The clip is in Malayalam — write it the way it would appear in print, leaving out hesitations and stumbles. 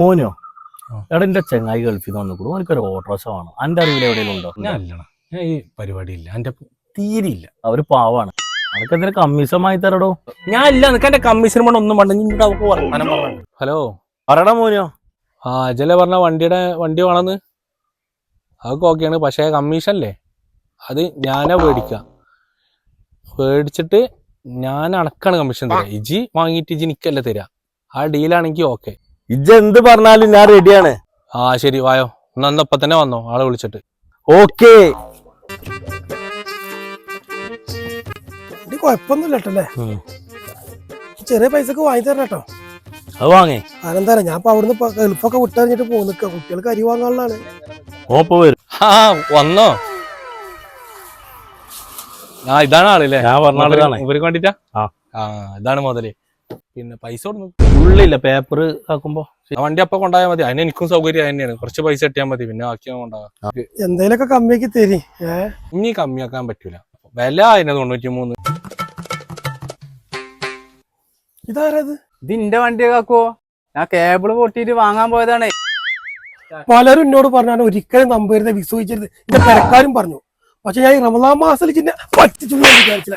മോനോ എടാ എന്റെ ചെങ്ങായി ഗൾഫിൽ നിന്ന് വന്നിക്കൂടും എനിക്കൊരു ഓട്ടോറിക്ഷ വേണം. എന്റെ അറിവിൽ എവിടെയെങ്കിലും ഉണ്ടോ? ഞാൻ ഈ പരിപാടി ഇല്ല, എന്റെ തീരെയില്ല. അവര് പാവാണ്, അതൊക്കെ എന്തിനാ കമ്മീഷൻ വാങ്ങി തരടോ? ഞാൻ ഇല്ല, നിനക്ക് എന്റെ കമ്മീഷൻ കൊണ്ട് ഒന്നും വേണ്ട. വർത്താനം പറഞ്ഞു. ഹലോ പറയടാ മോനോ. അജല പറഞ്ഞ വണ്ടി വേണമെന്ന് അതൊക്കെ ഓക്കെയാണ്. പക്ഷേ കമ്മീഷനല്ലേ അത് ഞാനാ മേടിച്ചിട്ട് ഞാൻ അണക്കാണ് കമ്മീഷൻ തരാം. ഇജി വാങ്ങിയിട്ട് ഇജി നിക്കല്ലേ തരാ. ആ ഡീലാണെങ്കിൽ ഓക്കെ. ഇജ്ജ് എന്ത് പറഞ്ഞാലും ഞാൻ റെഡിയാണ്. ശരി വായോ, ഇപ്പൊ തന്നെ വന്നോ ആളെ വിളിച്ചിട്ട്. ഓക്കേ. കൊഴപ്പൊന്നുമില്ലട്ടല്ലേ, ചെറിയ പൈസക്ക് വാങ്ങി തരണം കേട്ടോ. അത് വാങ്ങേ. അതെന്താ ഞാൻ ഇപ്പൊ അവിടുന്ന് ഗൾഫൊക്കെ വിട്ടറിഞ്ഞിട്ട് പോന്നിക്ക, കുട്ടികൾക്ക് അരി വാങ്ങാനുള്ളതാണ്. ഓപ്പ വരും. വന്നോ? ഇതാണ് ആളില്ലേ? ഞാൻ പറഞ്ഞ ഇവർക്ക് വേണ്ടിട്ടാ. ഇതാണ് മുതല്. പിന്നെ പൈസ ഉള്ളില്ല പേപ്പർ ആക്കുമ്പോ വണ്ടി അപ്പൊ കൊണ്ടുപോയാൽ മതി. അതിന് എനിക്കും സൗകര്യം തന്നെയാണ്. കുറച്ച് പൈസ കിട്ടിയാൽ മതി, പിന്നെ ബാക്കി കൊണ്ടാകാം. എന്തേലൊക്കെ കമ്മിയാക്കി തരി. ഇനി കമ്മിയാക്കാൻ പറ്റൂല, വില അതിന് 93. ഇതാരത്? ഇത് ഇന്റെ വണ്ടിയാക്കുവോ? ഞാൻ കേബിള് പൊട്ടിയിട്ട് വാങ്ങാൻ പോയതാണ്. പലരും എന്നോട് പറഞ്ഞാൽ ഒരിക്കലും നമ്പരുത്, വിശ്വസിച്ചരുത്. എന്റെ പെരക്കാരും പറഞ്ഞു. പക്ഷെ ഞാൻ ഈ റമദാൻ മാസത്തിൽ പറ്റിച്ചു വിചാരിച്ചില്ല.